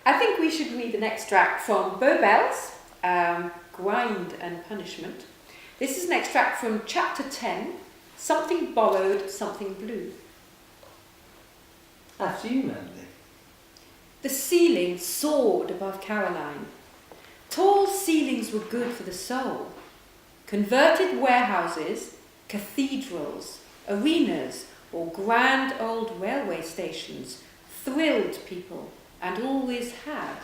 I think we should read an extract from Beaux, Grind and Punishment. This is an extract from chapter 10, Something Borrowed, Something Blue. After you, Melanie. The ceiling soared above Caroline. Tall ceilings were good for the soul. Converted warehouses, cathedrals, arenas, or grand old railway stations thrilled people and always had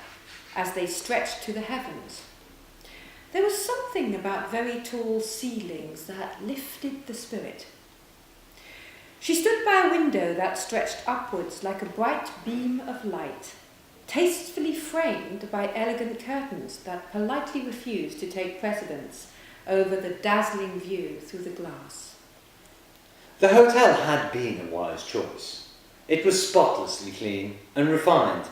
as they stretched to the heavens. There was something about very tall ceilings that lifted the spirit. She stood by a window that stretched upwards like a bright beam of light, tastefully framed by elegant curtains that politely refused to take precedence over the dazzling view through the glass. The hotel had been a wise choice. It was spotlessly clean and refined,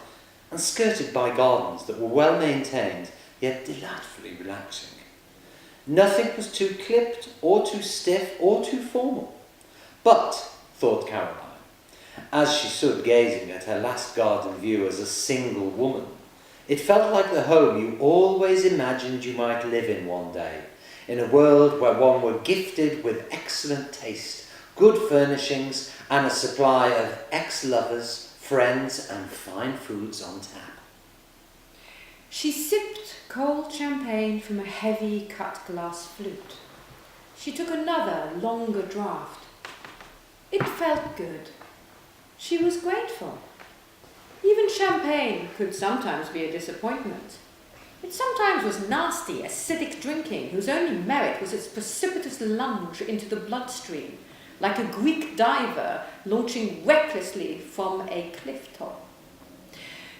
and skirted by gardens that were well maintained, yet delightfully relaxing. Nothing was too clipped, or too stiff, or too formal. But, thought Caroline, as she stood gazing at her last garden view as a single woman, it felt like the home you always imagined you might live in one day, in a world where one were gifted with excellent taste, good furnishings, and a supply of ex-lovers, friends, and fine foods on tap. She sipped cold champagne from a heavy cut-glass flute. She took another, longer draught. It felt good. She was grateful. Even champagne could sometimes be a disappointment. It sometimes was nasty, acidic drinking whose only merit was its precipitous lunge into the bloodstream, like a Greek diver launching recklessly from a cliff top.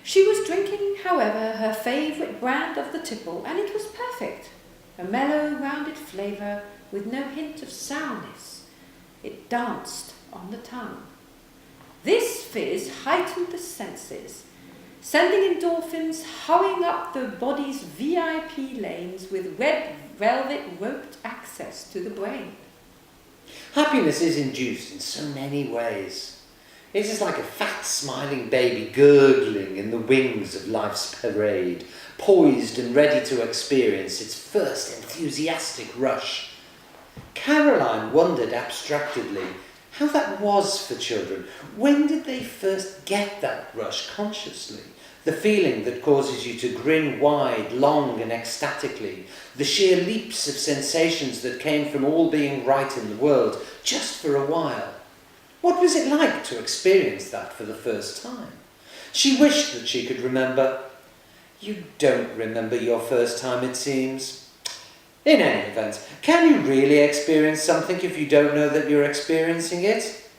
She was drinking, however, her favourite brand of the tipple, and it was perfect. A mellow, rounded flavour with no hint of sourness. It danced on the tongue. This fizz heightened the senses, sending endorphins hurrying up the body's VIP lanes with red velvet roped access to the brain. Happiness is induced in so many ways. It is like a fat, smiling baby gurgling in the wings of life's parade, poised and ready to experience its first enthusiastic rush. Caroline wondered abstractedly how that was for children. When did they first get that rush consciously? The feeling that causes you to grin wide, long and ecstatically. The sheer leaps of sensations that came from all being right in the world, just for a while. What was it like to experience that for the first time? She wished that she could remember. You don't remember your first time, it seems. In any event, can you really experience something if you don't know that you're experiencing it?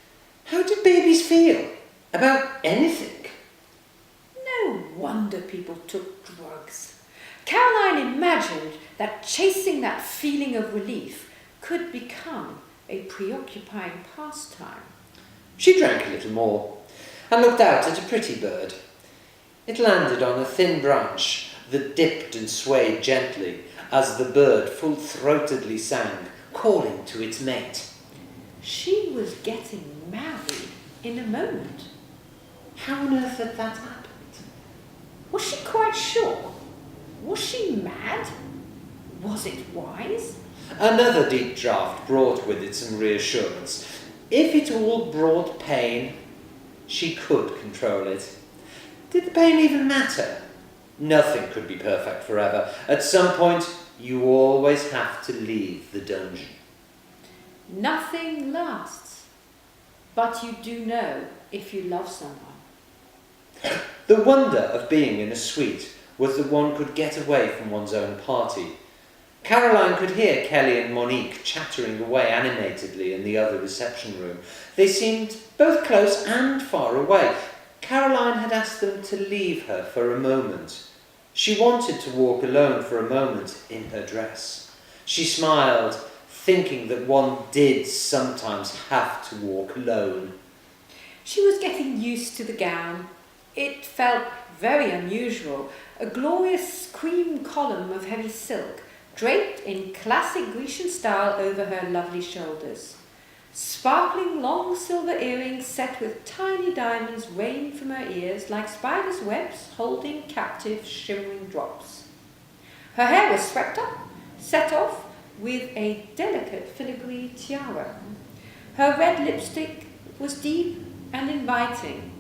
How did babies feel about anything? No wonder people took drugs. Caroline imagined that chasing that feeling of relief could become a preoccupying pastime. She drank a little more and looked out at a pretty bird. It landed on a thin branch that dipped and swayed gently as the bird full-throatedly sang, calling to its mate. She was getting married in a moment. How on earth had that happened? Was she quite sure? Was she mad? Was it wise? Another deep draught brought with it some reassurance. If it all brought pain, she could control it. Did the pain even matter? Nothing could be perfect forever. At some point, you always have to leave the dungeon. Nothing lasts, but you do know if you love someone. The wonder of being in a suite was that one could get away from one's own party. Caroline could hear Kelly and Monique chattering away animatedly in the other reception room. They seemed both close and far away. Caroline had asked them to leave her for a moment. She wanted to walk alone for a moment in her dress. She smiled, thinking that one did sometimes have to walk alone. She was getting used to the gown. It felt very unusual, a glorious cream column of heavy silk, draped in classic Grecian style over her lovely shoulders. Sparkling long silver earrings set with tiny diamonds rained from her ears like spiders' webs holding captive shimmering drops. Her hair was swept up, set off with a delicate filigree tiara. Her red lipstick was deep and inviting.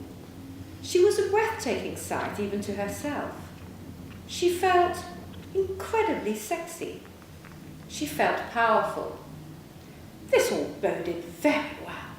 She was a breathtaking sight even to herself. She felt incredibly sexy. She felt powerful. This all boded very well.